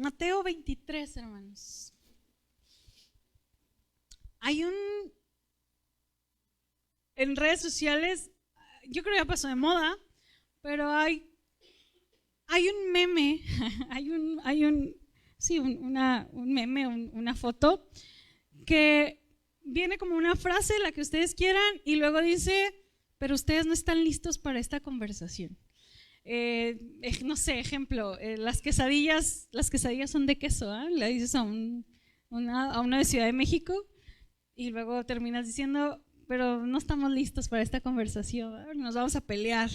Mateo 23, hermanos. En redes sociales, yo creo que ya pasó de moda, pero hay un meme, un meme, una foto que viene como una frase, la que ustedes quieran, y luego dice, pero ustedes no están listos para esta conversación. No sé, ejemplo, las quesadillas son de queso, ¿eh? Le dices a una de Ciudad de México y luego terminas diciendo, pero no estamos listos para esta conversación, ¿eh? Nos vamos a pelear.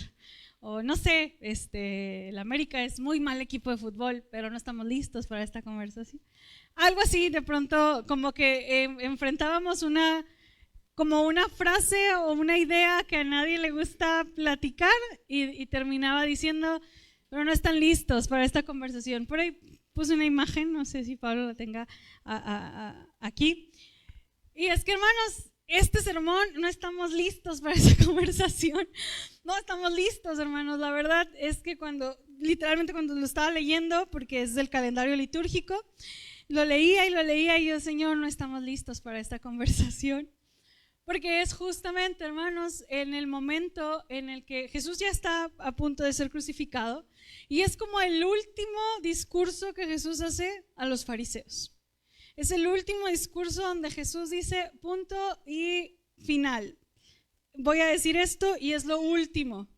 O no sé, el América es muy mal equipo de fútbol, pero no estamos listos para esta conversación. Algo así, de pronto, como que enfrentábamos como una frase o una idea que a nadie le gusta platicar y terminaba diciendo, pero no están listos para esta conversación. Por ahí puse una imagen, no sé si Pablo la tenga aquí. Y es que, hermanos, este sermón no estamos listos para esa conversación. No estamos listos, hermanos. La verdad es que literalmente cuando lo estaba leyendo, porque es del calendario litúrgico, lo leía y yo, Señor, no estamos listos para esta conversación. Porque es justamente, hermanos, en el momento en el que Jesús ya está a punto de ser crucificado y es como el último discurso que Jesús hace a los fariseos. Es el último discurso donde Jesús dice punto y final. Voy a decir esto y es lo último.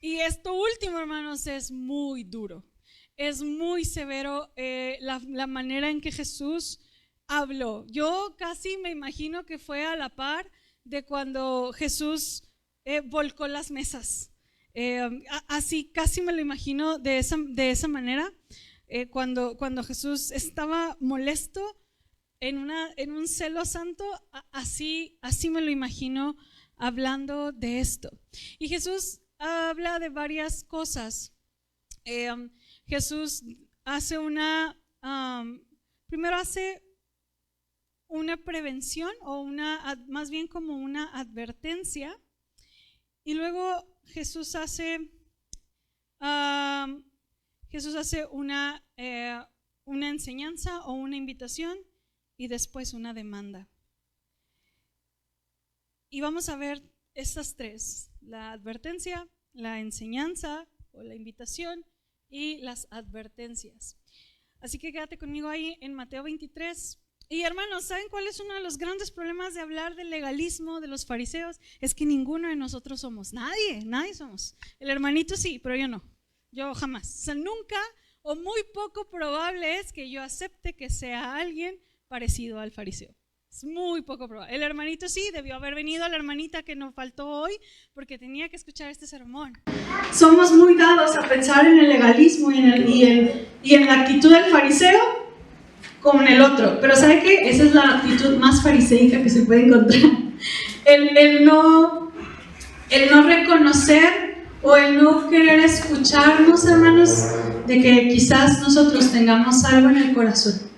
Y esto último, hermanos, es muy duro. Es muy severo la manera en que Jesús habló. Yo casi me imagino que fue a la par de cuando Jesús volcó las mesas. Así casi me lo imagino de esa manera. Cuando Jesús estaba molesto en un celo santo, así me lo imagino hablando de esto. Y Jesús habla de varias cosas. Jesús hace primero hace una prevención o más bien como una advertencia, y luego Jesús hace una enseñanza o una invitación y después una demanda. Y vamos a ver estas tres: la advertencia, la enseñanza o la invitación y las advertencias. Así que quédate conmigo ahí en Mateo 23. Y hermanos, ¿saben cuál es uno de los grandes problemas de hablar del legalismo de los fariseos? Es que ninguno de nosotros somos, nadie somos. El hermanito sí, pero yo no, yo jamás. O sea, nunca o muy poco probable es que yo acepte que sea alguien parecido al fariseo. Es muy poco probable. El hermanito sí, debió haber venido, la hermanita que nos faltó hoy, porque tenía que escuchar este sermón. Somos muy dados a pensar en el legalismo y en la actitud del fariseo con el otro, pero ¿sabe qué? Esa es la actitud más fariseica que se puede encontrar. El no reconocer o el no querer escucharnos, hermanos, de que quizás nosotros tengamos algo en el corazón,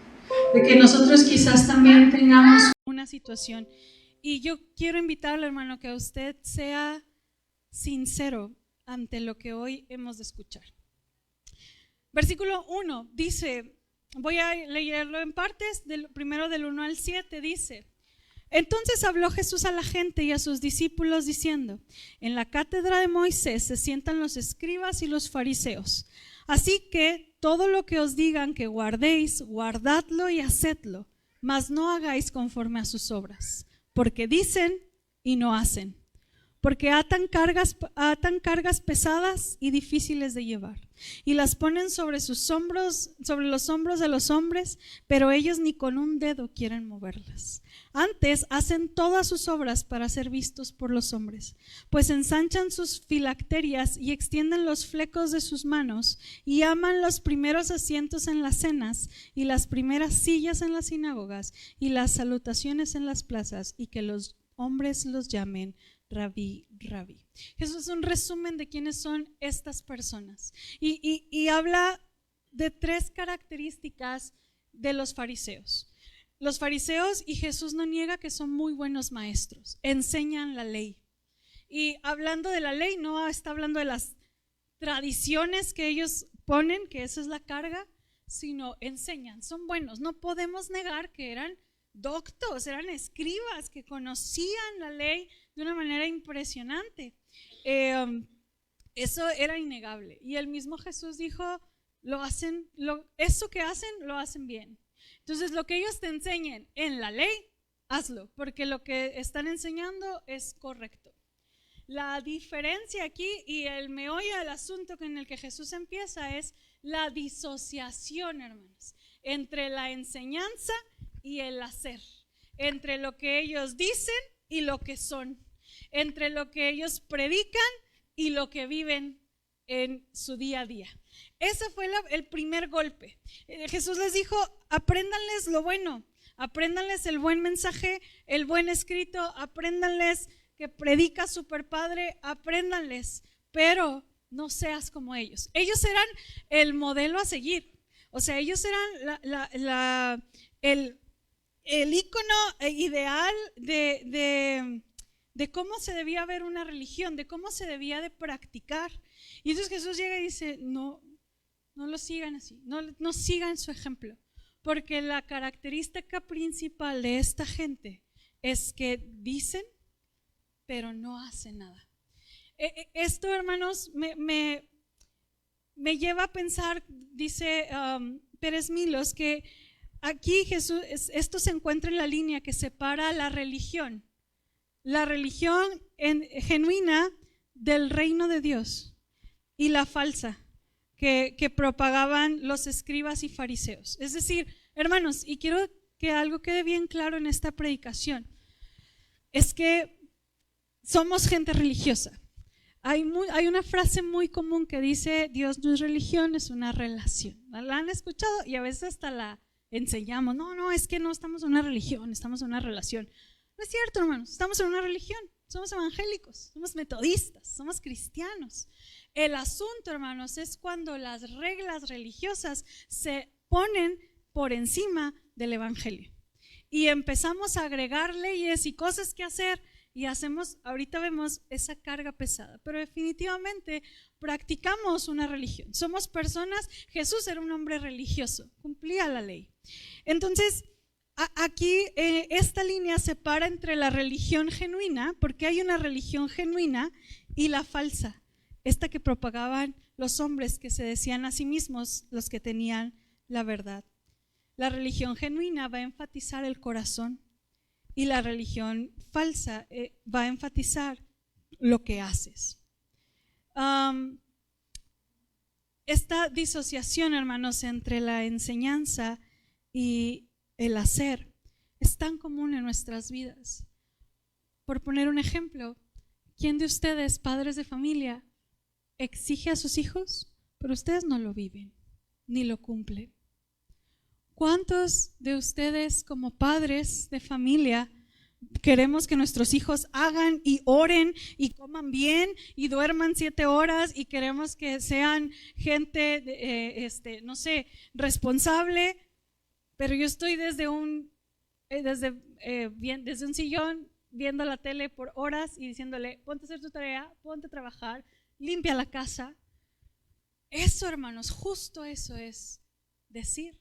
de que nosotros quizás también tengamos una situación. Y yo quiero invitarle, hermano, que usted sea sincero ante lo que hoy hemos de escuchar. Versículo 1 dice, voy a leerlo en partes, primero del 1 al 7, dice: entonces habló Jesús a la gente y a sus discípulos diciendo: en la cátedra de Moisés se sientan los escribas y los fariseos. Así que todo lo que os digan que guardéis, guardadlo y hacedlo, mas no hagáis conforme a sus obras, porque dicen y no hacen. Porque atan cargas pesadas y difíciles de llevar, y las ponen sobre los hombros de los hombres, pero ellos ni con un dedo quieren moverlas. Antes hacen todas sus obras para ser vistos por los hombres, pues ensanchan sus filacterias y extienden los flecos de sus manos, y aman los primeros asientos en las cenas, y las primeras sillas en las sinagogas, y las salutaciones en las plazas, y que los hombres los llamen Rabí, Rabí. Jesús es un resumen de quiénes son estas personas y habla de tres características de los fariseos. Los fariseos, y Jesús no niega que son muy buenos maestros, enseñan la ley. Y hablando de la ley, no está hablando de las tradiciones que ellos ponen, que esa es la carga, sino enseñan, son buenos. No podemos negar que eran doctos, eran escribas que conocían la ley de una manera impresionante. Eso era innegable. Y el mismo Jesús dijo, eso que hacen, lo hacen bien. Entonces, lo que ellos te enseñen en la ley, hazlo, porque lo que están enseñando es correcto. La diferencia aquí y el meollo del asunto en el que Jesús empieza es la disociación, hermanos, entre la enseñanza y el hacer, entre lo que ellos dicen y lo que son, entre lo que ellos predican y lo que viven en su día a día. Ese fue el primer golpe. Jesús les dijo, apréndanles lo bueno, apréndanles el buen mensaje, el buen escrito, apréndanles que predica super padre, apréndanles, pero no seas como ellos. Ellos eran el modelo a seguir. O sea, ellos eran el ícono ideal de cómo se debía ver una religión, de cómo se debía de practicar. Y entonces Jesús llega y dice, no lo sigan así, no sigan su ejemplo, porque la característica principal de esta gente es que dicen, pero no hacen nada. Esto, hermanos, me lleva a pensar, dice Pérez Milos, que aquí Jesús, esto se encuentra en la línea que separa la religión genuina del reino de Dios y la falsa que propagaban los escribas y fariseos. Es decir, hermanos, y quiero que algo quede bien claro en esta predicación, es que somos gente religiosa. Hay una frase muy común que dice, Dios no es religión, es una relación. ¿La han escuchado? Y a veces hasta la enseñamos. No, es que no estamos en una religión, estamos en una relación. No es cierto, hermanos, estamos en una religión. Somos evangélicos, somos metodistas, somos cristianos. El asunto, hermanos, es cuando las reglas religiosas se ponen por encima del evangelio. Y empezamos a agregar leyes y cosas que hacer. Y ahorita vemos esa carga pesada, pero definitivamente practicamos una religión. Somos personas, Jesús era un hombre religioso, cumplía la ley. Entonces, aquí esta línea separa entre la religión genuina, porque hay una religión genuina, y la falsa, esta que propagaban los hombres que se decían a sí mismos los que tenían la verdad. La religión genuina va a enfatizar el corazón. Y la religión falsa va a enfatizar lo que haces. Esta disociación, hermanos, entre la enseñanza y el hacer es tan común en nuestras vidas. Por poner un ejemplo, ¿quién de ustedes, padres de familia, exige a sus hijos, pero ustedes no lo viven ni lo cumplen? ¿Cuántos de ustedes como padres de familia queremos que nuestros hijos hagan y oren y coman bien y duerman 7 horas y queremos que sean gente, responsable? Pero yo estoy desde un sillón viendo la tele por horas y diciéndole, ponte a hacer tu tarea, ponte a trabajar, limpia la casa. Eso, hermanos, justo eso es decir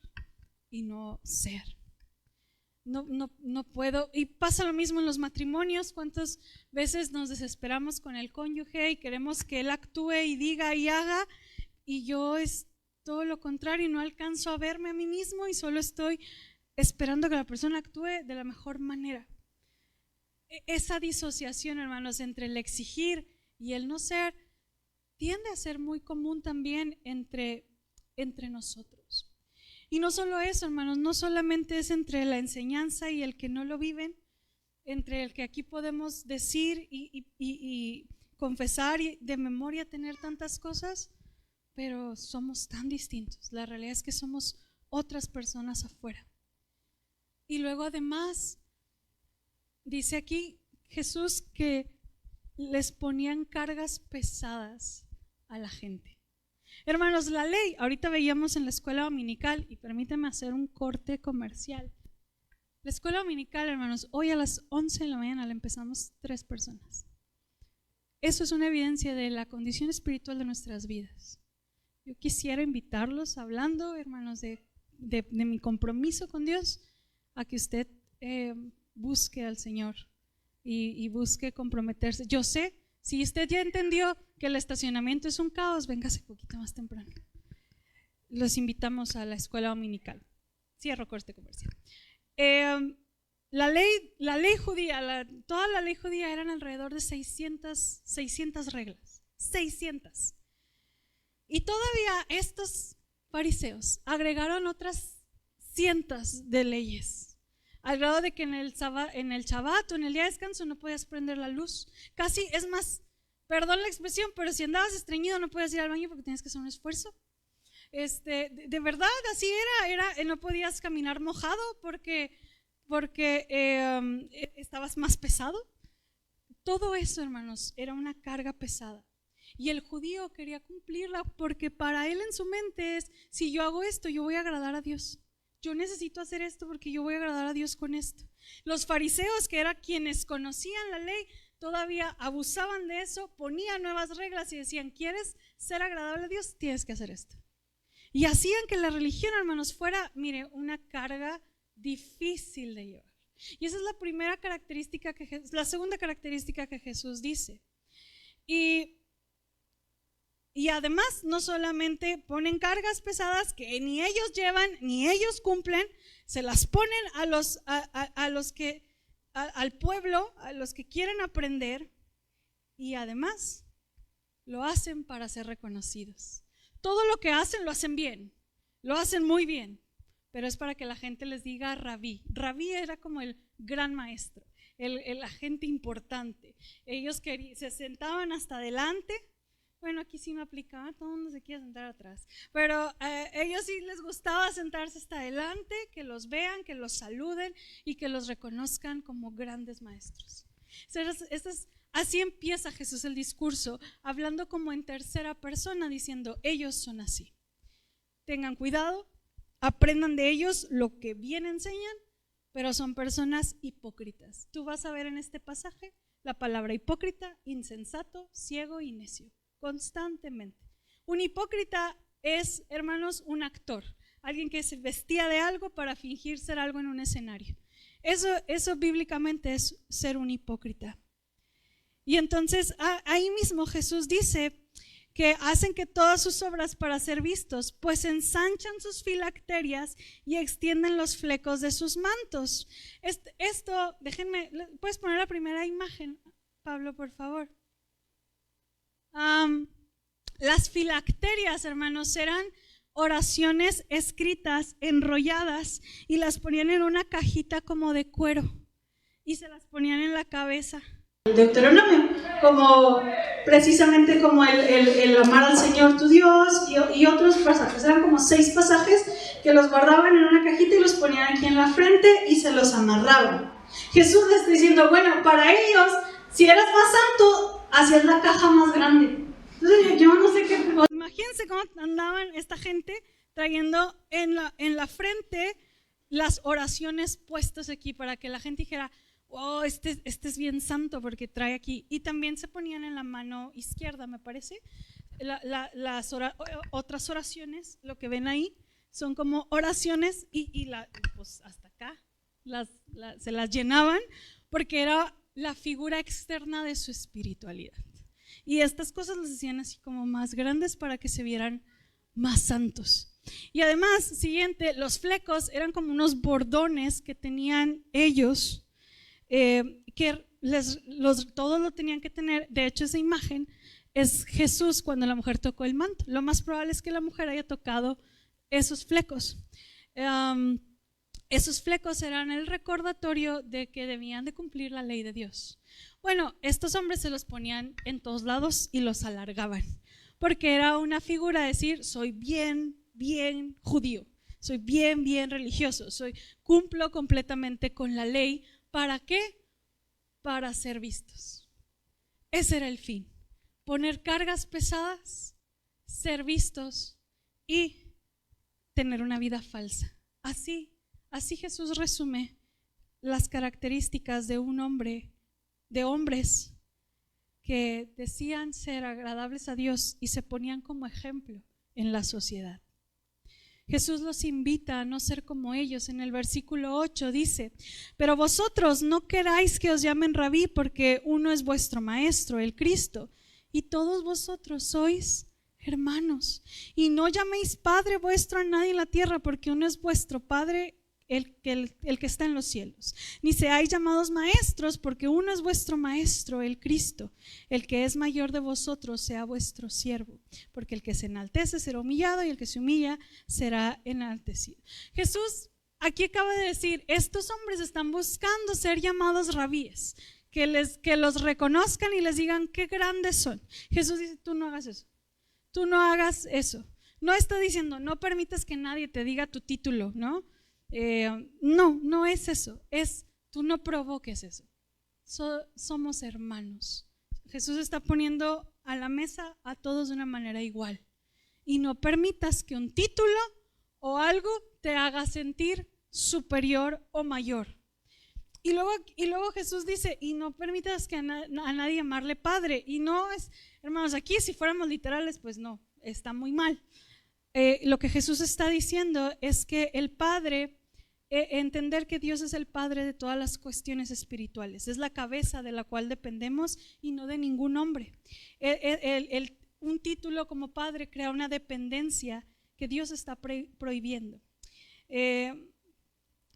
y no ser. No puedo. Y pasa lo mismo en los matrimonios. ¿Cuántas veces nos desesperamos con el cónyuge y queremos que él actúe y diga y haga, y yo es todo lo contrario y no alcanzo a verme a mí mismo y solo estoy esperando que la persona actúe de la mejor manera? Esa disociación, hermanos, entre el exigir y el no ser tiende a ser muy común también entre nosotros. Y no solo eso, hermanos, no solamente es entre la enseñanza y el que no lo viven, entre el que aquí podemos decir y confesar y de memoria tener tantas cosas, pero somos tan distintos. La realidad es que somos otras personas afuera. Y luego además dice aquí Jesús que les ponían cargas pesadas a la gente. Hermanos, la ley, ahorita veíamos en la escuela dominical, y permíteme hacer un corte comercial. La escuela dominical, hermanos, hoy a las 11 de la mañana la empezamos 3 personas. Eso es una evidencia de la condición espiritual de nuestras vidas. Yo quisiera invitarlos, hablando, hermanos, de mi compromiso con Dios, a que usted busque al Señor y busque comprometerse. Yo sé, si usted ya entendió que el estacionamiento es un caos, véngase un poquito más temprano. Los invitamos a la escuela dominical. Cierro corte comercial. La ley judía, toda la ley judía eran alrededor de 600 reglas. 600. Y todavía estos fariseos agregaron otras cientos de leyes, al grado de que en el Shabbat o en el día de descanso no podías prender la luz. Casi, es más, perdón la expresión, pero si andabas estreñido no podías ir al baño porque tenías que hacer un esfuerzo. De verdad, así era, no podías caminar mojado porque estabas más pesado. Todo eso, hermanos, era una carga pesada. Y el judío quería cumplirla porque para él en su mente es, si yo hago esto, yo voy a agradar a Dios. Yo necesito hacer esto porque yo voy a agradar a Dios con esto. Los fariseos, que eran quienes conocían la ley, todavía abusaban de eso, ponían nuevas reglas y decían, ¿quieres ser agradable a Dios? Tienes que hacer esto. Y hacían que la religión, hermanos, fuera, mire, una carga difícil de llevar. Y esa es la primera característica la segunda característica que Jesús dice. Y además no solamente ponen cargas pesadas que ni ellos llevan ni ellos cumplen, se las ponen al pueblo, a los que quieren aprender, y además lo hacen para ser reconocidos. Todo lo que hacen lo hacen bien, lo hacen muy bien, pero es para que la gente les diga rabí. Rabí era como el gran maestro, el agente importante. Ellos se sentaban hasta adelante. Bueno, aquí sí me aplicaba, todo el mundo se quiere sentar atrás, pero ellos sí les gustaba sentarse hasta adelante, que los vean, que los saluden y que los reconozcan como grandes maestros. Así empieza Jesús el discurso, hablando como en tercera persona, diciendo, ellos son así. Tengan cuidado, aprendan de ellos lo que bien enseñan, pero son personas hipócritas. Tú vas a ver en este pasaje la palabra hipócrita, insensato, ciego y necio. Constantemente. Un hipócrita es, hermanos, un actor, alguien que se vestía de algo para fingir ser algo en un escenario. Eso bíblicamente es ser un hipócrita. Y entonces ahí mismo Jesús dice que hacen que todas sus obras para ser vistos, pues ensanchan sus filacterias y extienden los flecos de sus mantos. Esto, déjenme, ¿puedes poner la primera imagen, Pablo, por favor? Las filacterias, hermanos, eran oraciones escritas, enrolladas, y las ponían en una cajita como de cuero y se las ponían en la cabeza. El Deuteronomio, precisamente como el amar al Señor tu Dios y otros pasajes, eran como 6 pasajes que los guardaban en una cajita y los ponían aquí en la frente y se los amarraban. Jesús les está diciendo, bueno, para ellos, si eras más santo, hacías la caja más grande. Entonces yo no sé qué. Imagínense cómo andaban esta gente trayendo en la frente las oraciones puestas aquí para que la gente dijera, wow, este es bien santo porque trae aquí. Y también se ponían en la mano izquierda, me parece. Otras oraciones, lo que ven ahí, son como oraciones y pues hasta acá se las llenaban porque era la figura externa de su espiritualidad. Y estas cosas las hacían así como más grandes para que se vieran más santos. Y además, siguiente, los flecos eran como unos bordones que tenían ellos, que todos lo tenían que tener. De hecho, esa imagen es Jesús cuando la mujer tocó el manto. Lo más probable es que la mujer haya tocado esos flecos. Esos flecos eran el recordatorio de que debían de cumplir la ley de Dios. Bueno, estos hombres se los ponían en todos lados y los alargaban, porque era una figura de decir, soy bien judío, soy bien religioso, cumplo completamente con la ley. ¿Para qué? Para ser vistos. Ese era el fin, poner cargas pesadas, ser vistos y tener una vida falsa. Así Jesús resume las características de hombres que decían ser agradables a Dios y se ponían como ejemplo en la sociedad. Jesús los invita a no ser como ellos. En el versículo 8 dice: pero vosotros no queráis que os llamen rabí, porque uno es vuestro maestro, el Cristo, y todos vosotros sois hermanos. Y no llaméis Padre vuestro a nadie en la tierra, porque uno es vuestro Padre, el que está en los cielos. Ni seáis llamados maestros, porque uno es vuestro maestro, el Cristo. El que es mayor de vosotros sea vuestro siervo, porque el que se enaltece será humillado, y el que se humilla será enaltecido. Jesús aquí acaba de decir: estos hombres están buscando ser llamados rabíes, que los reconozcan y les digan qué grandes son. Jesús dice: tú no hagas eso, tú no hagas eso. No está diciendo no permitas que nadie te diga tu título, ¿no? No es eso, es tú no provoques eso. Somos hermanos. Jesús está poniendo a la mesa a todos de una manera igual, y no permitas que un título o algo te haga sentir superior o mayor. Y luego Jesús dice: y no permitas que a nadie llamarle Padre. Y no es, hermanos, aquí si fuéramos literales, pues no, está muy mal. Lo que Jesús está diciendo es que el Padre, entender que Dios es el Padre de todas las cuestiones espirituales, es la cabeza de la cual dependemos y no de ningún hombre. Un título como Padre crea una dependencia que Dios está prohibiendo.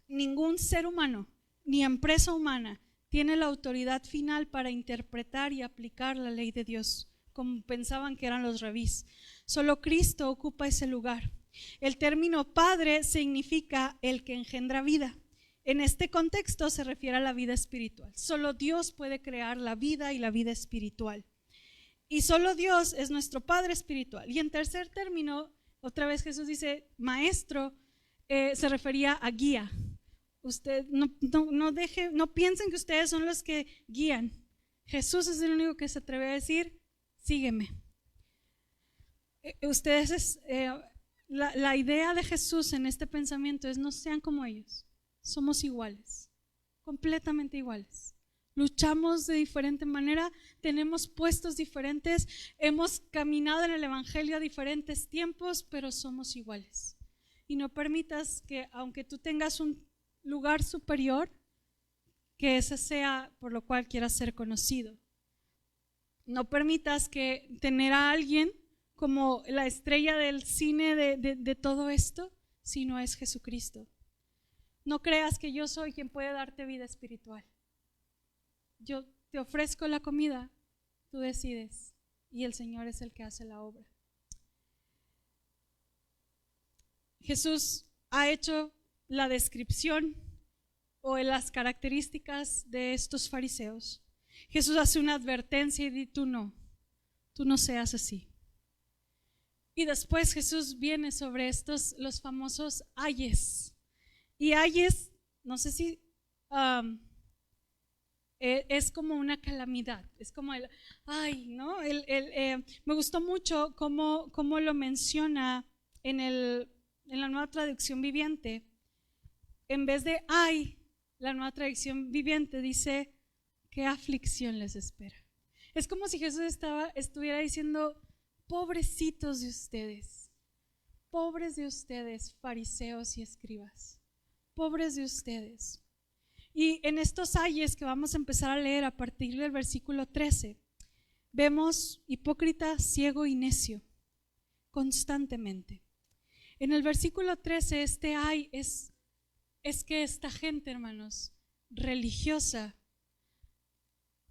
Ningún ser humano ni empresa humana tiene la autoridad final para interpretar y aplicar la ley de Dios, como pensaban que eran los rabís. Solo Cristo ocupa ese lugar. El término Padre significa el que engendra vida. En este contexto se refiere a la vida espiritual. Solo Dios puede crear la vida y la vida espiritual. Y solo Dios es nuestro Padre espiritual. Y en tercer término, otra vez Jesús dice maestro, se refería a guía. Usted no piensen que ustedes son los que guían. Jesús es el único que se atreve a decir: sígueme. La idea de Jesús en este pensamiento es: no sean como ellos, somos iguales, completamente iguales. Luchamos de diferente manera, tenemos puestos diferentes, hemos caminado en el Evangelio a diferentes tiempos, pero somos iguales. Y no permitas que, aunque tú tengas un lugar superior, que ese sea por lo cual quieras ser conocido. No permitas que tener a alguien como la estrella del cine de todo esto, si no es Jesucristo. No creas que yo soy quien puede darte vida espiritual. Yo te ofrezco la comida, tú decides, y el Señor es el que hace la obra. Jesús ha hecho la descripción o las características de estos fariseos. Jesús hace una advertencia y dice: tú no seas así. Y después Jesús viene sobre estos, los famosos ayes. Y ayes, no sé si es como una calamidad, es como el ay, ¿no? Me gustó mucho cómo lo menciona en la Nueva Traducción Viviente. En vez de ay, la Nueva Traducción Viviente dice: qué aflicción les espera. Es como si Jesús estuviera diciendo: pobrecitos de ustedes, pobres de ustedes, fariseos y escribas, pobres de ustedes. Y en estos ayes que vamos a empezar a leer a partir del versículo 13, vemos hipócrita, ciego y necio constantemente. En el versículo 13, este ay es que esta gente, hermanos, religiosa,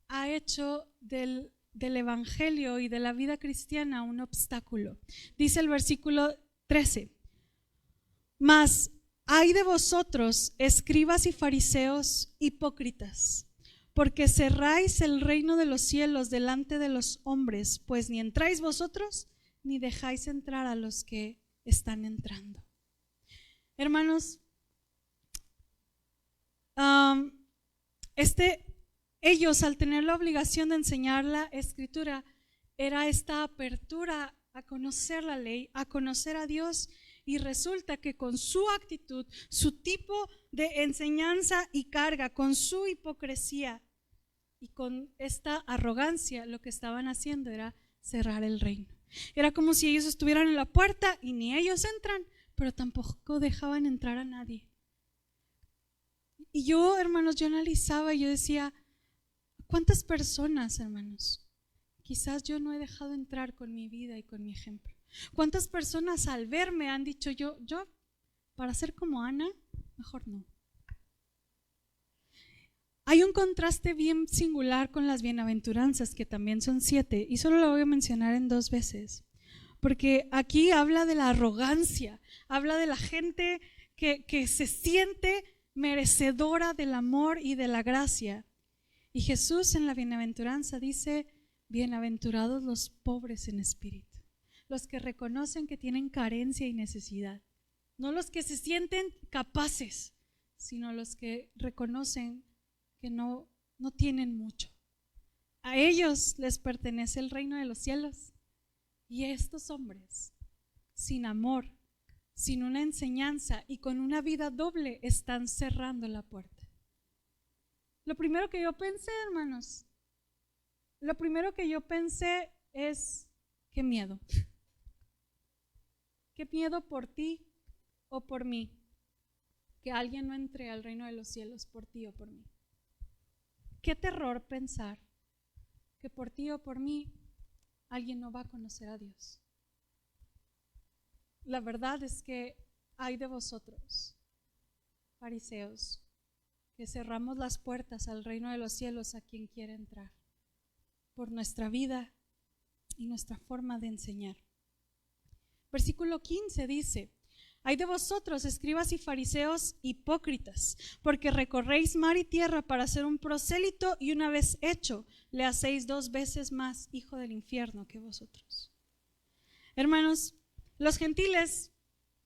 ha hecho del evangelio y de la vida cristiana un obstáculo. Dice el versículo 13: mas ay de vosotros, escribas y fariseos hipócritas, porque cerráis el reino de los cielos delante de los hombres, pues ni entráis vosotros, ni dejáis entrar a los que están entrando. Hermanos, ellos, al tener la obligación de enseñar la escritura, era esta apertura a conocer la ley, a conocer a Dios, y resulta que con su actitud, su tipo de enseñanza y carga, con su hipocresía y con esta arrogancia, lo que estaban haciendo era cerrar el reino. Era como si ellos estuvieran en la puerta y ni ellos entran, pero tampoco dejaban entrar a nadie. Y yo, hermanos, yo analizaba y yo decía, ¿cuántas personas, hermanos, quizás yo no he dejado entrar con mi vida y con mi ejemplo? ¿Cuántas personas al verme han dicho yo para ser como Ana, mejor no? Hay un contraste bien singular con las bienaventuranzas, que también son 7, y solo lo voy a mencionar en 2 veces, porque aquí habla de la arrogancia, habla de la gente que se siente merecedora del amor y de la gracia. Y Jesús en la bienaventuranza dice, bienaventurados los pobres en espíritu, los que reconocen que tienen carencia y necesidad, no los que se sienten capaces, sino los que reconocen que no tienen mucho. A ellos les pertenece el reino de los cielos. Y estos hombres, sin amor, sin una enseñanza y con una vida doble, están cerrando la puerta. Lo primero que yo pensé, hermanos, es qué miedo. Qué miedo por ti o por mí, que alguien no entre al reino de los cielos por ti o por mí. Qué terror pensar que por ti o por mí alguien no va a conocer a Dios. La verdad es que hay de vosotros, fariseos, que cerramos las puertas al reino de los cielos a quien quiere entrar, por nuestra vida y nuestra forma de enseñar. Versículo 15 dice, hay de vosotros, escribas y fariseos hipócritas, porque recorréis mar y tierra para ser un prosélito, y una vez hecho, le hacéis 2 veces más hijo del infierno que vosotros. Hermanos, los gentiles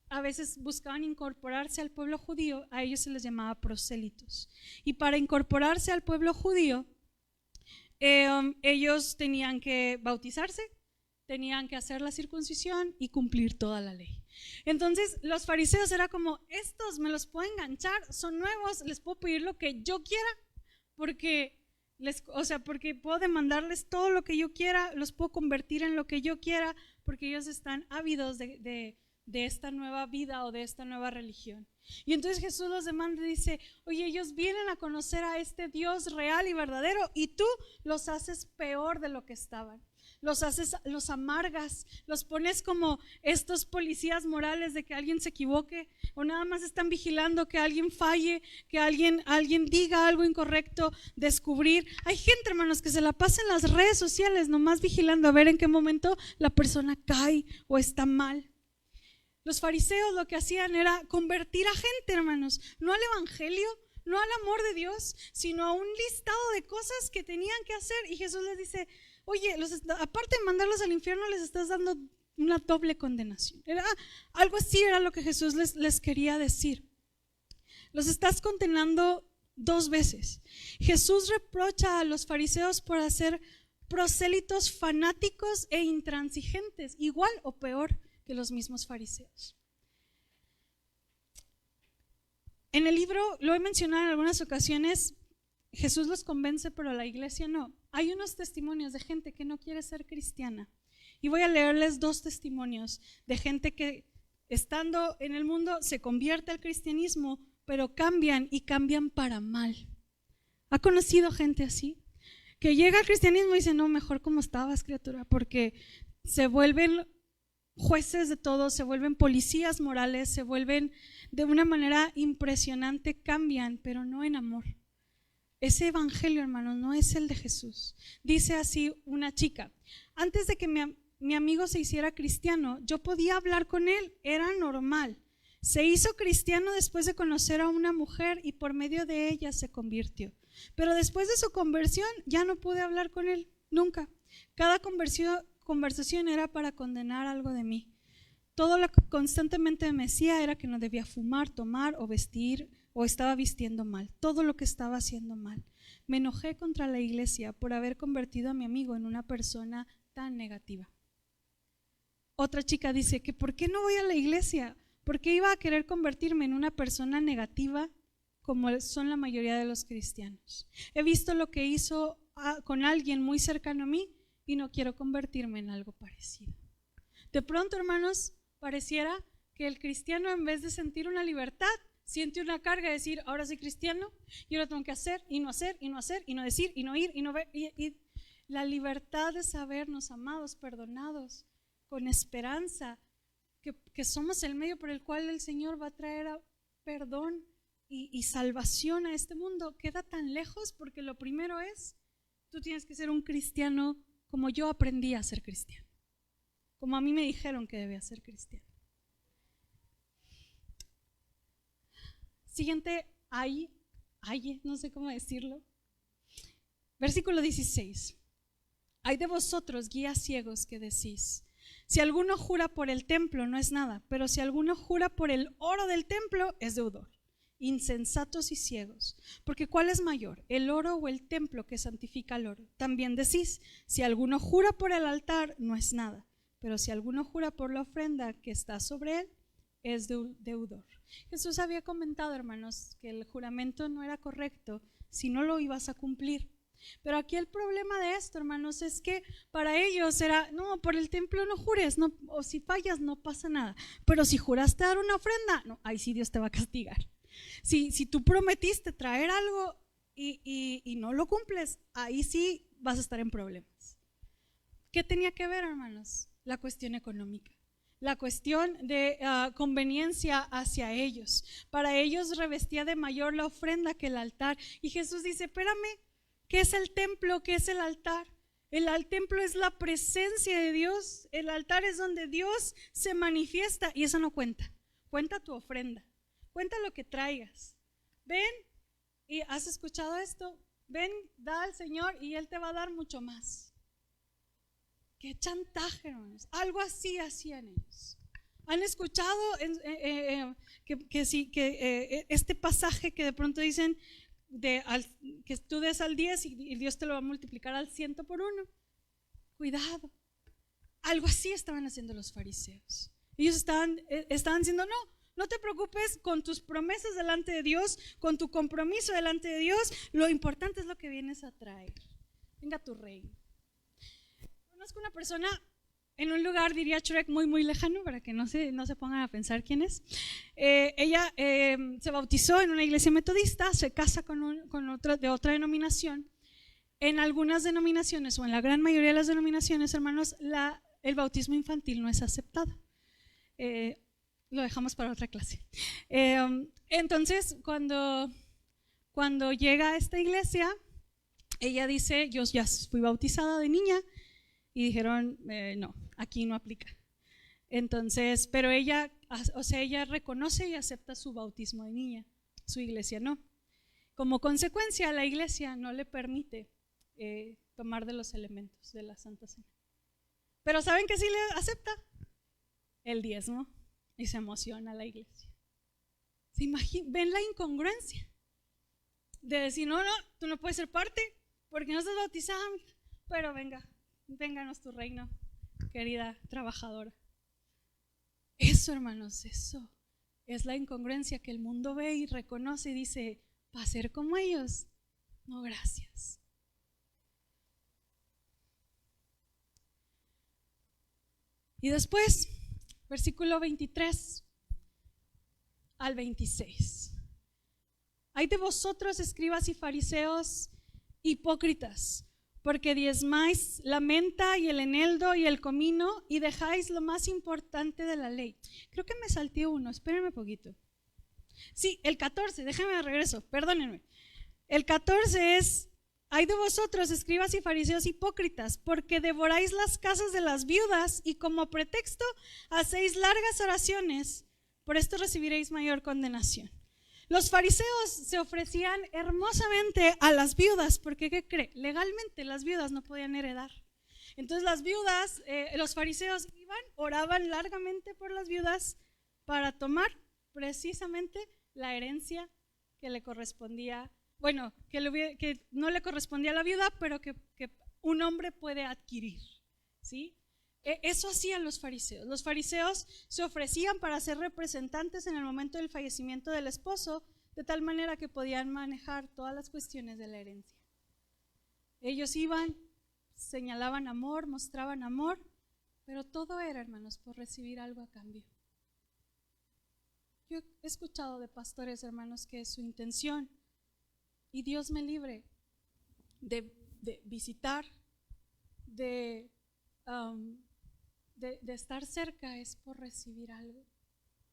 a veces buscaban incorporarse al pueblo judío, a ellos se les llamaba prosélitos. Y para incorporarse al pueblo judío, ellos tenían que bautizarse, tenían que hacer la circuncisión y cumplir toda la ley. Entonces los fariseos era como, estos me los puedo enganchar, son nuevos, les puedo pedir lo que yo quiera, porque puedo demandarles todo lo que yo quiera, los puedo convertir en lo que yo quiera, porque ellos están ávidos de esta nueva vida o de esta nueva religión. Y entonces Jesús los demanda y dice, oye, ellos vienen a conocer a este Dios real y verdadero, y tú los haces peor de lo que estaban. Los amargas, los pones como estos policías morales de que alguien se equivoque, o nada más están vigilando que alguien falle, que alguien diga algo incorrecto, descubrir. Hay gente, hermanos, que se la pasa en las redes sociales nomás vigilando a ver en qué momento la persona cae o está mal. Los fariseos lo que hacían era convertir a gente, hermanos, no al evangelio, no al amor de Dios, sino a un listado de cosas que tenían que hacer. Y Jesús les dice, oye, aparte de mandarlos al infierno, les estás dando una doble condenación. Algo así era lo que Jesús les quería decir. Los estás condenando 2 veces. Jesús reprocha a los fariseos por hacer prosélitos fanáticos e intransigentes, igual o peor que los mismos fariseos. En el libro, lo he mencionado en algunas ocasiones, Jesús los convence, pero la iglesia no. Hay unos testimonios de gente que no quiere ser cristiana. Y voy a leerles 2 testimonios de gente que estando en el mundo se convierte al cristianismo, pero cambian y cambian para mal. ¿Ha conocido gente así? Que llega al cristianismo y dice, no, mejor como estabas, criatura, porque se vuelven jueces de todo, se vuelven policías morales, se vuelven de una manera impresionante, cambian, pero no en amor. Ese evangelio, hermanos, no es el de Jesús. Dice así una chica, antes de que mi amigo se hiciera cristiano, yo podía hablar con él, era normal. Se hizo cristiano después de conocer a una mujer y por medio de ella se convirtió. Pero después de su conversión ya no pude hablar con él, nunca. Cada conversación era para condenar algo de mí. Todo lo que constantemente me decía era que no debía fumar, tomar o vestir, o estaba vistiendo mal, todo lo que estaba haciendo mal. Me enojé contra la iglesia por haber convertido a mi amigo en una persona tan negativa. Otra chica dice que ¿por qué no voy a la iglesia? ¿Por qué iba a querer convertirme en una persona negativa como son la mayoría de los cristianos? He visto lo que hizo con alguien muy cercano a mí y no quiero convertirme en algo parecido. De pronto, hermanos, pareciera que el cristiano, en vez de sentir una libertad, siente una carga de decir, ahora soy cristiano y ahora tengo que hacer y no hacer y no hacer y no decir y no ir y no ver. Y la libertad de sabernos amados, perdonados, con esperanza, que somos el medio por el cual el Señor va a traer perdón y salvación a este mundo, queda tan lejos, porque lo primero es, tú tienes que ser un cristiano como yo aprendí a ser cristiano, como a mí me dijeron que debía ser cristiano. Siguiente, no sé cómo decirlo. Versículo 16. Hay de vosotros, guías ciegos, que decís, si alguno jura por el templo no es nada, pero si alguno jura por el oro del templo es deudor. Insensatos y ciegos, porque ¿cuál es mayor, el oro o el templo que santifica el oro? También decís, si alguno jura por el altar no es nada, pero si alguno jura por la ofrenda que está sobre él, es deudor. Jesús había comentado, hermanos, que el juramento no era correcto si no lo ibas a cumplir. Pero aquí el problema de esto, hermanos, es que para ellos era, no, por el templo no jures, no, o si fallas no pasa nada, pero si juraste dar una ofrenda, no, ahí sí Dios te va a castigar. Si tú prometiste traer algo y no lo cumples, ahí sí vas a estar en problemas. ¿Qué tenía que ver, hermanos? La cuestión económica, la cuestión de conveniencia hacia ellos. Para ellos revestía de mayor la ofrenda que el altar. Y Jesús dice, espérame, ¿qué es el templo? ¿Qué es el altar? El templo es la presencia de Dios. El altar es donde Dios se manifiesta y eso no cuenta. Cuenta tu ofrenda, cuenta lo que traigas. Ven, y has escuchado esto, ven, da al Señor y Él te va a dar mucho más. Qué chantaje, hermanos. Algo así hacían ellos. ¿Han escuchado este pasaje que de pronto dicen que tú des al 10 y Dios te lo va a multiplicar al 100 por 1? Cuidado. Algo así estaban haciendo los fariseos. Ellos estaban diciendo, no te preocupes con tus promesas delante de Dios, con tu compromiso delante de Dios. Lo importante es lo que vienes a traer. Venga tu reino. Conozco una persona en un lugar, diría Shrek, muy muy lejano, para que no se pongan a pensar quién es. Ella se bautizó en una iglesia metodista, se casa con otra de otra denominación. En algunas denominaciones, o en la gran mayoría de las denominaciones, hermanos, el bautismo infantil no es aceptado. Lo dejamos para otra clase. Entonces, cuando llega a esta iglesia, ella dice, yo ya fui bautizada de niña, y dijeron, no, aquí no aplica. Entonces, pero ella reconoce y acepta su bautismo de niña, su iglesia no. Como consecuencia, la iglesia no le permite tomar de los elementos de la Santa Cena. Pero ¿saben qué sí le acepta? El diezmo, y se emociona la iglesia. ¿Ven la incongruencia? De decir, no, tú no puedes ser parte porque no estás bautizada, pero vénganos tu reino, querida trabajadora. Eso, hermanos, eso es la incongruencia que el mundo ve y reconoce y dice, ¿para ser como ellos? No, gracias. Y después, versículo 23 al 26. Hay de vosotros, escribas y fariseos, hipócritas, porque diezmáis la menta y el eneldo y el comino y dejáis lo más importante de la ley. Creo que me salté uno, espérenme un poquito. Sí, el 14, déjenme de regreso, perdónenme. El 14 es, hay de vosotros, escribas y fariseos hipócritas, porque devoráis las casas de las viudas y como pretexto hacéis largas oraciones, por esto recibiréis mayor condenación. Los fariseos se ofrecían hermosamente a las viudas, porque ¿qué cree? Legalmente las viudas no podían heredar. Entonces las viudas, los fariseos oraban largamente por las viudas para tomar precisamente la herencia que le correspondía, bueno, que no le correspondía a la viuda, pero que un hombre puede adquirir, ¿sí? Eso hacían los fariseos. Los fariseos se ofrecían para ser representantes en el momento del fallecimiento del esposo, de tal manera que podían manejar todas las cuestiones de la herencia. Ellos iban, señalaban amor, mostraban amor, pero todo era, hermanos, por recibir algo a cambio. Yo he escuchado de pastores, hermanos, que su intención, y Dios me libre de visitar, de estar cerca, es por recibir algo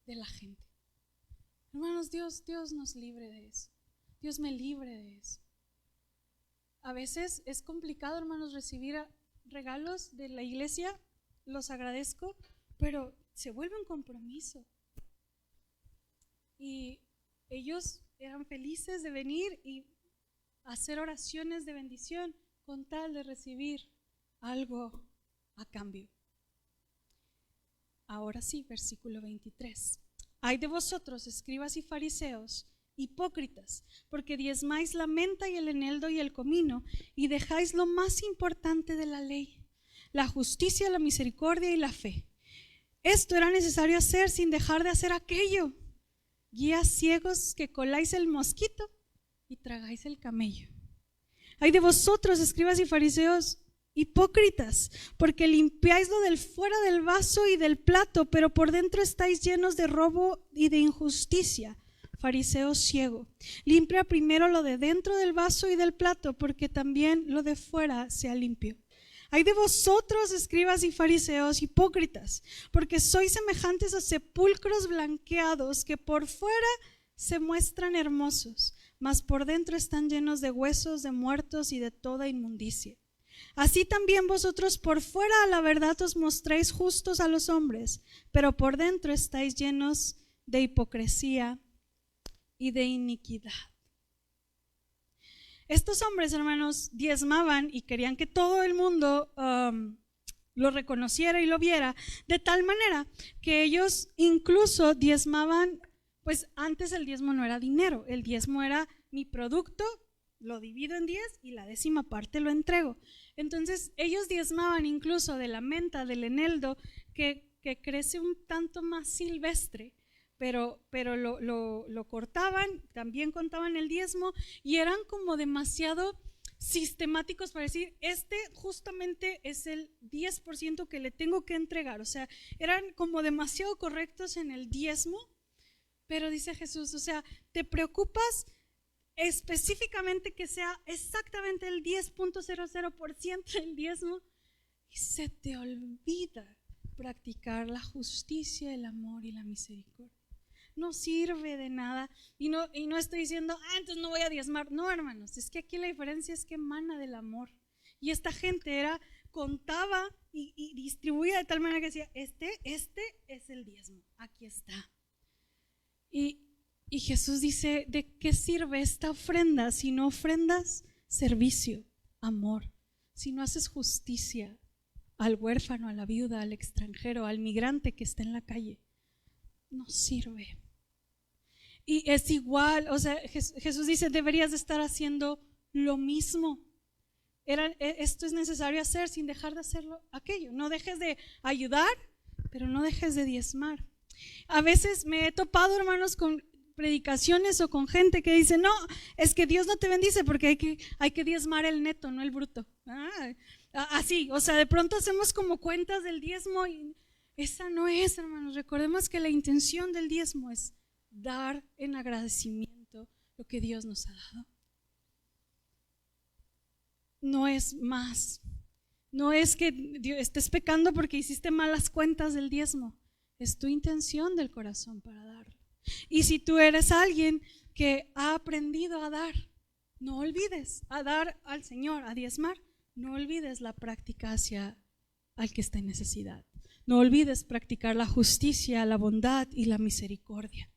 de la gente. Hermanos, Dios nos libre de eso. Dios me libre de eso. A veces es complicado, hermanos, recibir regalos de la iglesia, los agradezco, pero se vuelve un compromiso. Y ellos eran felices de venir y hacer oraciones de bendición con tal de recibir algo a cambio. Ahora sí, versículo 23. Ay de vosotros, escribas y fariseos, hipócritas, porque diezmáis la menta y el eneldo y el comino, y dejáis lo más importante de la ley, la justicia, la misericordia y la fe. Esto era necesario hacer sin dejar de hacer aquello. Guías ciegos que coláis el mosquito y tragáis el camello. Ay de vosotros, escribas y fariseos, hipócritas, porque limpiáis lo del fuera del vaso y del plato, pero por dentro estáis llenos de robo y de injusticia. Fariseo ciego, limpia primero lo de dentro del vaso y del plato, porque también lo de fuera sea limpio. Ay de vosotros, escribas y fariseos, hipócritas, porque sois semejantes a sepulcros blanqueados que por fuera se muestran hermosos, mas por dentro están llenos de huesos de muertos y de toda inmundicia. Así también vosotros por fuera a la verdad os mostráis justos a los hombres, pero por dentro estáis llenos de hipocresía y de iniquidad. Estos hombres, hermanos, diezmaban y querían que todo el mundo lo reconociera y lo viera, de tal manera que ellos incluso diezmaban, pues antes el diezmo no era dinero, el diezmo era mi producto, lo divido en 10 y la 10ª parte lo entrego. Entonces ellos diezmaban incluso de la menta, del eneldo, que crece un tanto más silvestre, pero lo cortaban, también contaban el diezmo y eran como demasiado sistemáticos para decir, justamente es el 10% que le tengo que entregar. O sea, eran como demasiado correctos en el diezmo, pero dice Jesús, o sea, te preocupas específicamente que sea exactamente el 10.00% del diezmo y se te olvida practicar la justicia, el amor y la misericordia. No sirve de nada y no estoy diciendo, entonces no voy a diezmar. No, hermanos, es que aquí la diferencia es que emana del amor. Y esta gente contaba y distribuía de tal manera que decía, este es el diezmo, aquí está. Y Jesús dice, ¿de qué sirve esta ofrenda si no ofrendas servicio, amor? Si no haces justicia al huérfano, a la viuda, al extranjero, al migrante que está en la calle, no sirve. Y es igual, o sea, Jesús dice, deberías de estar haciendo lo mismo. Esto es necesario hacer sin dejar de hacerlo aquello. No dejes de ayudar, pero no dejes de diezmar. A veces me he topado, hermanos, con predicaciones o con gente que dice, no, es que Dios no te bendice porque hay que diezmar el neto, no el bruto. Así, o sea, de pronto hacemos como cuentas del diezmo y esa no es, hermanos. Recordemos que la intención del diezmo es dar en agradecimiento lo que Dios nos ha dado. No es más. No es que estés pecando porque hiciste malas cuentas del diezmo. Es tu intención del corazón para darlo. Y si tú eres alguien que ha aprendido a dar, no olvides a dar al Señor, a diezmar. No olvides la práctica hacia al que está en necesidad. No olvides practicar la justicia, la bondad y la misericordia.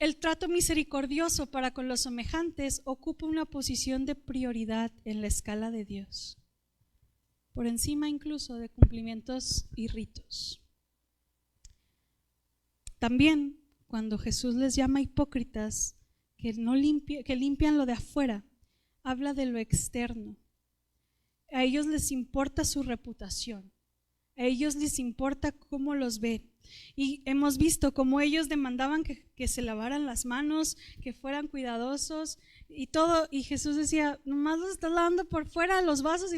El trato misericordioso para con los semejantes ocupa una posición de prioridad en la escala de Dios, por encima incluso de cumplimientos y ritos. También cuando Jesús les llama hipócritas que limpian lo de afuera, habla de lo externo. A ellos les importa su reputación, a ellos les importa cómo los ven, Y hemos visto cómo ellos demandaban que se lavaran las manos, que fueran cuidadosos y todo. Y Jesús decía, nomás los estás lavando por fuera los vasos,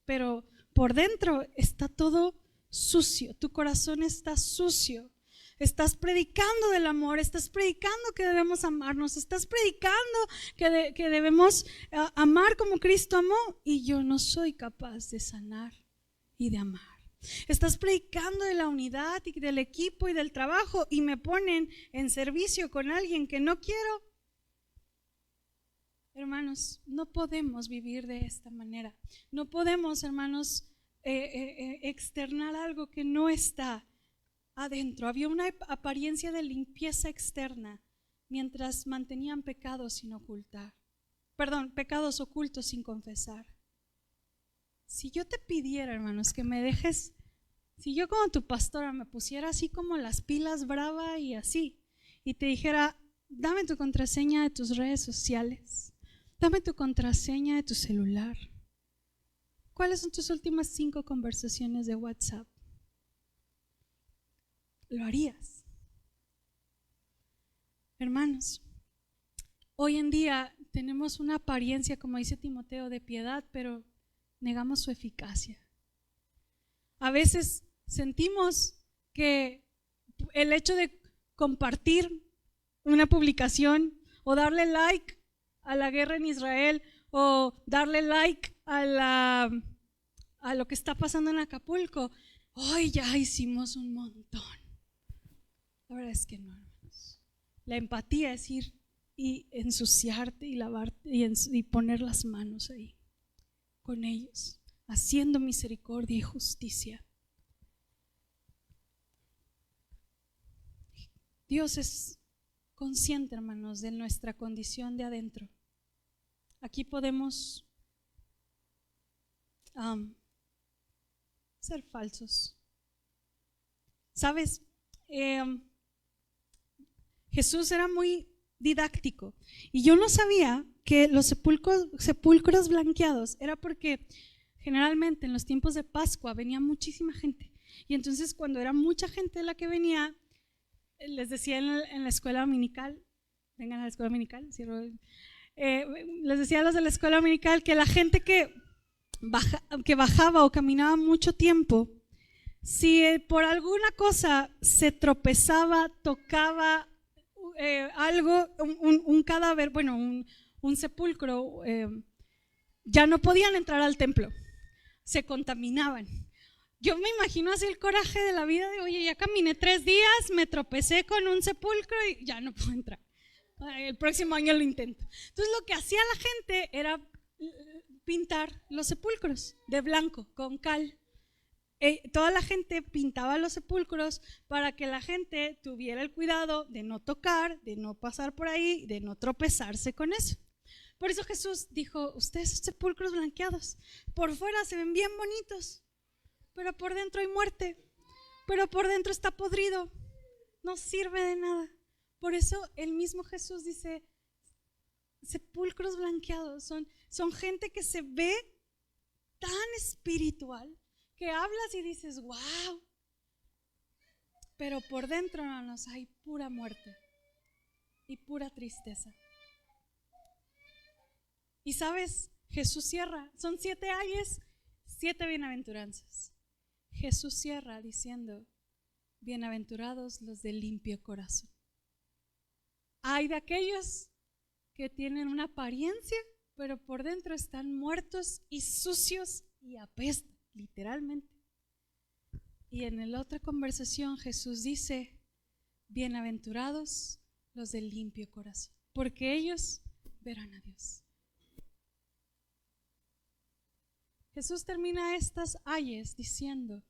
pero por dentro está todo sucio. Tu corazón está sucio. Estás predicando del amor, estás predicando que debemos amarnos, estás predicando que debemos amar como Cristo amó, y yo no soy capaz de sanar y de amar. Estás predicando de la unidad y del equipo y del trabajo, y me ponen en servicio con alguien que no quiero. Hermanos, no podemos vivir de esta manera. No podemos, hermanos, externar algo que no está adentro. Había una apariencia de limpieza externa mientras mantenían pecados sin ocultar. Pecados ocultos sin confesar. Si yo te pidiera, hermanos, que me dejes, si yo como tu pastora me pusiera así como las pilas brava y así, y te dijera, dame tu contraseña de tus redes sociales, dame tu contraseña de tu celular, ¿cuáles son tus últimas 5 conversaciones de WhatsApp? ¿Lo harías? Hermanos, hoy en día tenemos una apariencia, como dice Timoteo, de piedad, pero negamos su eficacia. A veces sentimos que el hecho de compartir una publicación o darle like a la guerra en Israel o darle like a lo que está pasando en Acapulco, hoy ya hicimos un montón. La verdad es que no, hermanos. La empatía es ir y ensuciarte y lavarte y poner las manos ahí con ellos, haciendo misericordia y justicia. Dios es consciente, hermanos, de nuestra condición de adentro. Aquí podemos ser falsos. ¿Sabes? Jesús era muy didáctico y yo no sabía que los sepulcros blanqueados era porque generalmente en los tiempos de Pascua venía muchísima gente, y entonces cuando era mucha gente la que venía, les decía en la escuela dominical, vengan a la escuela dominical, les decía a los de la escuela dominical que la gente que bajaba o caminaba mucho tiempo, si por alguna cosa se tropezaba, tocaba algo, un cadáver, bueno, un sepulcro, ya no podían entrar al templo, se contaminaban. Yo me imagino así el coraje de la vida de, oye, ya caminé 3 días, me tropecé con un sepulcro y ya no puedo entrar. El próximo año lo intento. Entonces lo que hacía la gente era pintar los sepulcros de blanco, con cal. Toda la gente pintaba los sepulcros para que la gente tuviera el cuidado de no tocar, de no pasar por ahí, de no tropezarse con eso. Por eso Jesús dijo, ustedes son sepulcros blanqueados, por fuera se ven bien bonitos, pero por dentro hay muerte, pero por dentro está podrido, no sirve de nada. Por eso el mismo Jesús dice, sepulcros blanqueados son gente que se ve tan espiritual, que hablas y dices, wow, pero por dentro, hermanos, hay pura muerte y pura tristeza. Y sabes, Jesús cierra, son 7 ayes, 7 bienaventuranzas. Jesús cierra diciendo, bienaventurados los de limpio corazón. Hay de aquellos que tienen una apariencia, pero por dentro están muertos y sucios y apestan, literalmente. Y en la otra conversación Jesús dice, bienaventurados los de limpio corazón, porque ellos verán a Dios. Jesús termina estas ayes diciendo,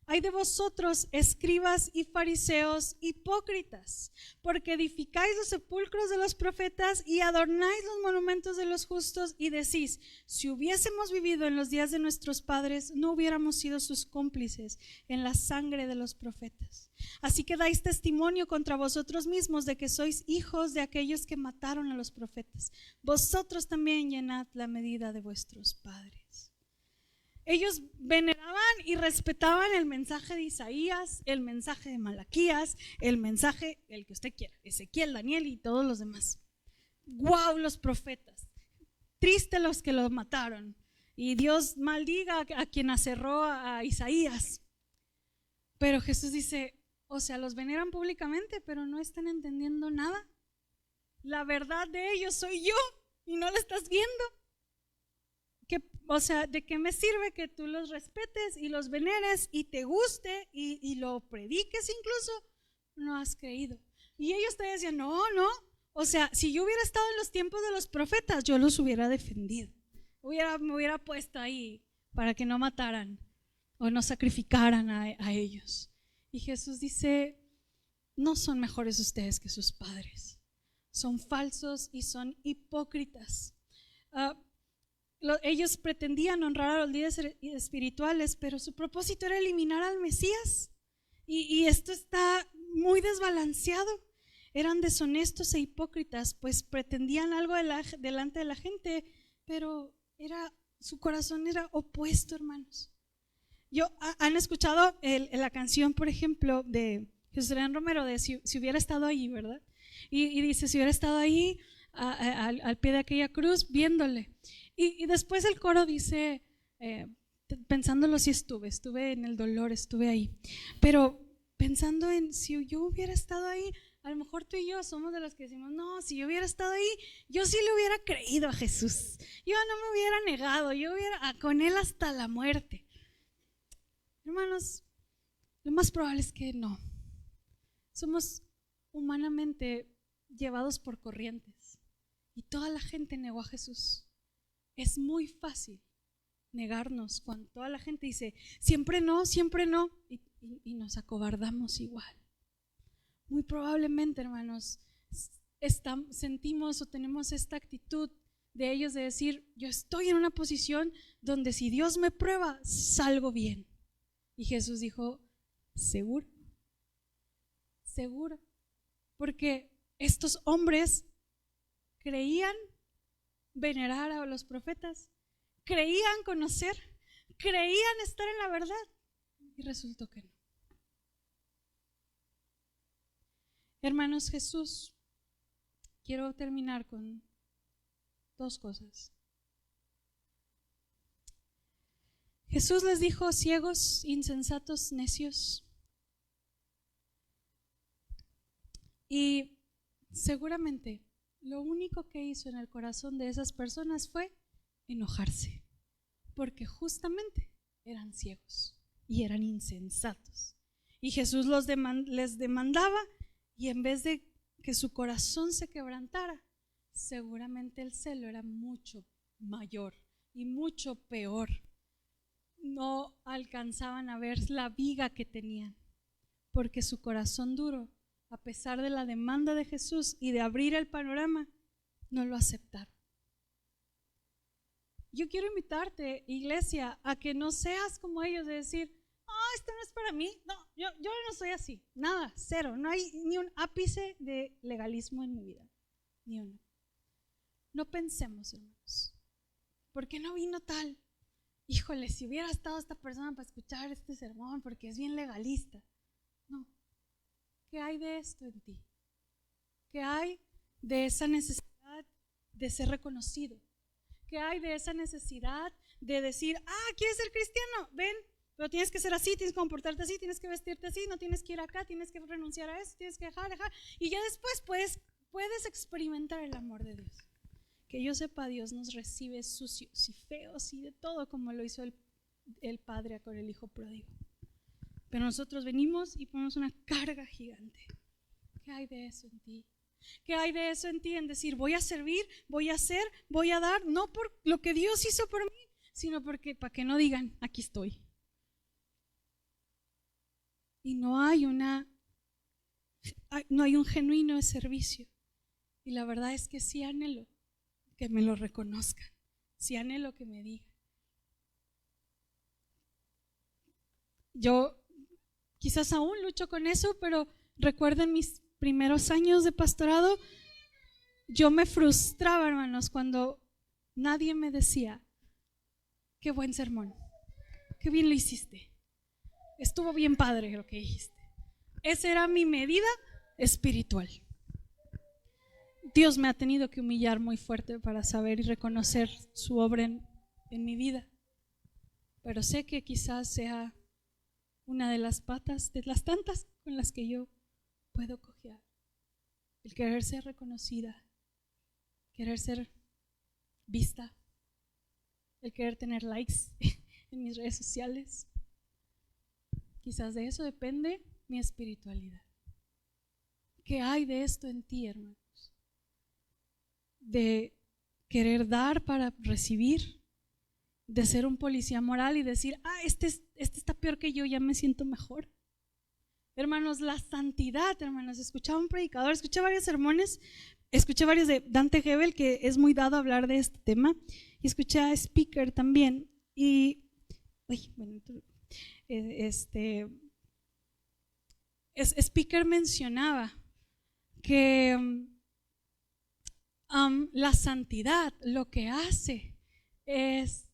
ay de vosotros, escribas y fariseos hipócritas, porque edificáis los sepulcros de los profetas y adornáis los monumentos de los justos, y decís, si hubiésemos vivido en los días de nuestros padres, no hubiéramos sido sus cómplices en la sangre de los profetas. Así que dais testimonio contra vosotros mismos de que sois hijos de aquellos que mataron a los profetas. Vosotros también llenad la medida de vuestros padres. Ellos veneraban y respetaban el mensaje de Isaías, el mensaje de Malaquías, el mensaje, el que usted quiera, Ezequiel, Daniel y todos los demás. ¡Guau, los profetas! Triste los que los mataron. Y Dios maldiga a quien aserró a Isaías. Pero Jesús dice, o sea, los veneran públicamente, pero no están entendiendo nada. La verdad de ellos soy yo y no la estás viendo. O sea, ¿de qué me sirve que tú los respetes y los veneres y te guste y lo prediques incluso? No has creído. Y ellos te decían, no. O sea, si yo hubiera estado en los tiempos de los profetas, yo los hubiera defendido. Me hubiera puesto ahí para que no mataran o no sacrificaran a ellos. Y Jesús dice, no son mejores ustedes que sus padres. Son falsos y son hipócritas. Ellos pretendían honrar a los líderes espirituales, pero su propósito era eliminar al Mesías. Y esto está muy desbalanceado. Eran deshonestos e hipócritas, pues pretendían algo delante de la gente, pero su corazón era opuesto, hermanos. ¿Han escuchado la canción, por ejemplo, de Jesús Adrián Romero, de si hubiera estado ahí, verdad? Y dice, si hubiera estado ahí al pie de aquella cruz, viéndole. Y después el coro dice, pensándolo, si estuve en el dolor, estuve ahí. Pero pensando en si yo hubiera estado ahí, a lo mejor tú y yo somos de los que decimos, no, si yo hubiera estado ahí, yo sí le hubiera creído a Jesús. Yo no me hubiera negado, yo hubiera con él hasta la muerte. Hermanos, lo más probable es que no. Somos humanamente llevados por corrientes y toda la gente negó a Jesús. Es muy fácil negarnos cuando toda la gente dice siempre no y nos acobardamos igual. Muy probablemente, hermanos, sentimos o tenemos esta actitud de ellos de decir, yo estoy en una posición donde si Dios me prueba, salgo bien. Y Jesús dijo, ¿seguro? ¿Seguro? Porque estos hombres creían venerar a los profetas, creían conocer, creían estar en la verdad y resultó que no. Hermanos, quiero terminar con dos cosas. Jesús les dijo, ciegos, insensatos, necios. Y seguramente lo único que hizo en el corazón de esas personas fue enojarse, porque justamente eran ciegos y eran insensatos. Y Jesús les demandaba, y en vez de que su corazón se quebrantara, seguramente el celo era mucho mayor y mucho peor. No alcanzaban a ver la viga que tenían, porque su corazón duro, a pesar de la demanda de Jesús y de abrir el panorama, no lo aceptaron. Yo quiero invitarte, iglesia, a que no seas como ellos de decir, esto no es para mí. No, yo no soy así. Nada, cero. No hay ni un ápice de legalismo en mi vida. Ni uno. No pensemos, hermanos, ¿por qué no vino tal? Híjole, si hubiera estado esta persona para escuchar este sermón, porque es bien legalista. No. ¿Qué hay de esto en ti? ¿Qué hay de esa necesidad de ser reconocido? ¿Qué hay de esa necesidad de decir, ¿quieres ser cristiano? Ven, pero tienes que ser así, tienes que comportarte así, tienes que vestirte así, no tienes que ir acá, tienes que renunciar a eso, tienes que dejar, y ya después puedes experimentar el amor de Dios. Que yo sepa, Dios nos recibe sucios y feos y de todo, como lo hizo el padre con el hijo pródigo. Pero nosotros venimos y ponemos una carga gigante. ¿Qué hay de eso en ti? ¿Qué hay de eso en ti en decir, voy a servir, voy a hacer, voy a dar, no por lo que Dios hizo por mí, sino porque para que no digan, aquí estoy? Y no hay un genuino servicio. Y la verdad es que sí anhelo que me lo reconozcan, sí anhelo que me digan. Yo quizás aún lucho con eso, pero recuerden mis primeros años de pastorado, yo me frustraba, hermanos, cuando nadie me decía, qué buen sermón, qué bien lo hiciste. Estuvo bien padre lo que dijiste. Esa era mi medida espiritual. Dios me ha tenido que humillar muy fuerte para saber y reconocer su obra en mi vida. Pero sé que quizás sea una de las patas, de las tantas con las que yo puedo cojear. El querer ser reconocida, querer ser vista, el querer tener likes en mis redes sociales. Quizás de eso depende mi espiritualidad. ¿Qué hay de esto en ti, hermanos? De querer dar para recibir, de ser un policía moral y decir, este está peor que yo, ya me siento mejor. Hermanos, la santidad, hermanos, escuchaba un predicador, escuché varios sermones, escuché varios de Dante Gebel, que es muy dado a hablar de este tema, y escuché a Speaker también, y Speaker mencionaba que la santidad lo que hace es,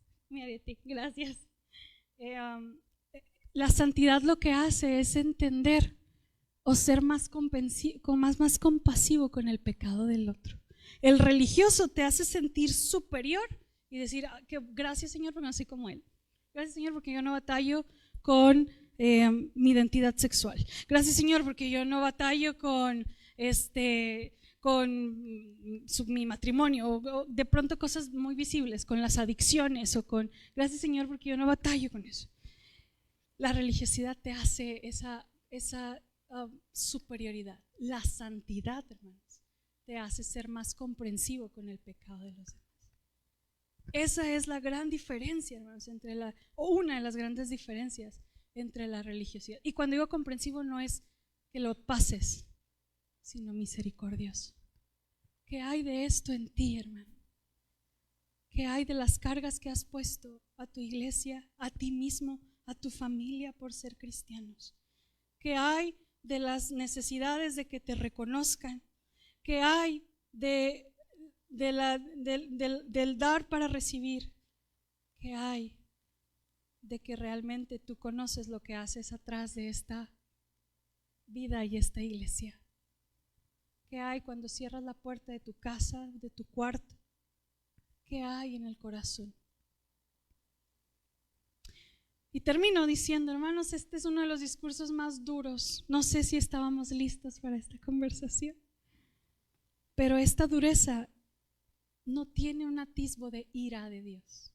gracias, la santidad lo que hace es entender o ser más compasivo con el pecado del otro. El religioso te hace sentir superior y decir, que gracias Señor porque no soy como él. Gracias Señor porque yo no batallo con mi identidad sexual. Gracias Señor porque yo no batallo con mi matrimonio o de pronto cosas muy visibles, con las adicciones o con, gracias Señor porque yo no batallo con eso. La religiosidad te hace esa superioridad. La santidad, hermanos, te hace ser más comprensivo con el pecado de los demás. Esa es la gran diferencia, hermanos, o una de las grandes diferencias entre la religiosidad. Y cuando digo comprensivo no es que lo pases, sino misericordioso. ¿Qué hay de esto en ti, hermano? ¿Qué hay de las cargas que has puesto a tu iglesia, a ti mismo, a tu familia por ser cristianos? ¿Qué hay de las necesidades de que te reconozcan? ¿Qué hay del dar para recibir? ¿Qué hay de que realmente tú conoces lo que haces atrás de esta vida y esta iglesia? ¿Qué hay cuando cierras la puerta de tu casa, de tu cuarto? ¿Qué hay en el corazón? Y termino diciendo, hermanos, este es uno de los discursos más duros. No sé si estábamos listos para esta conversación, pero esta dureza no tiene un atisbo de ira de Dios.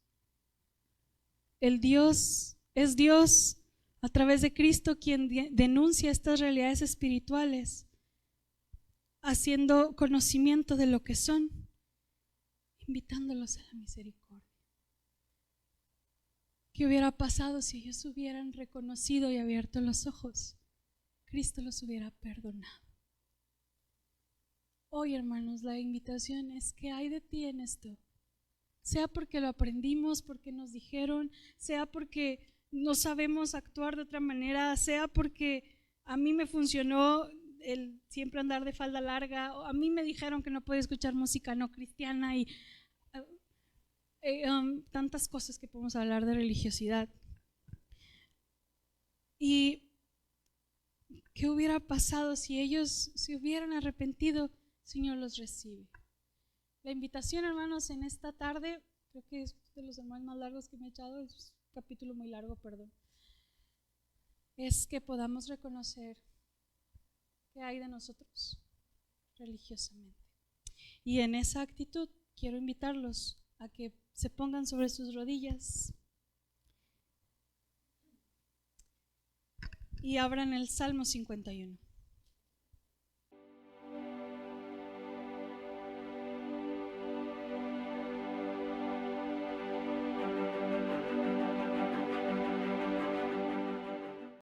Es Dios a través de Cristo quien denuncia estas realidades espirituales, haciendo conocimiento de lo que son, invitándolos a la misericordia. ¿Qué hubiera pasado si ellos hubieran reconocido y abierto los ojos? Cristo los hubiera perdonado. Hoy, hermanos, la invitación es: ¿qué hay de ti en esto? Sea porque lo aprendimos, porque nos dijeron, sea porque no sabemos actuar de otra manera, sea porque a mí me funcionó el siempre andar de falda larga, o a mí me dijeron que no podía escuchar música no cristiana y tantas cosas que podemos hablar de religiosidad. ¿Y qué hubiera pasado si ellos se hubieran arrepentido? Señor los recibe. La invitación, hermanos, en esta tarde, creo que es de los sermones más largos que me he echado, es un capítulo muy largo, perdón, es que podamos reconocer qué hay de nosotros religiosamente. Y en esa actitud quiero invitarlos a que se pongan sobre sus rodillas y abran el Salmo 51.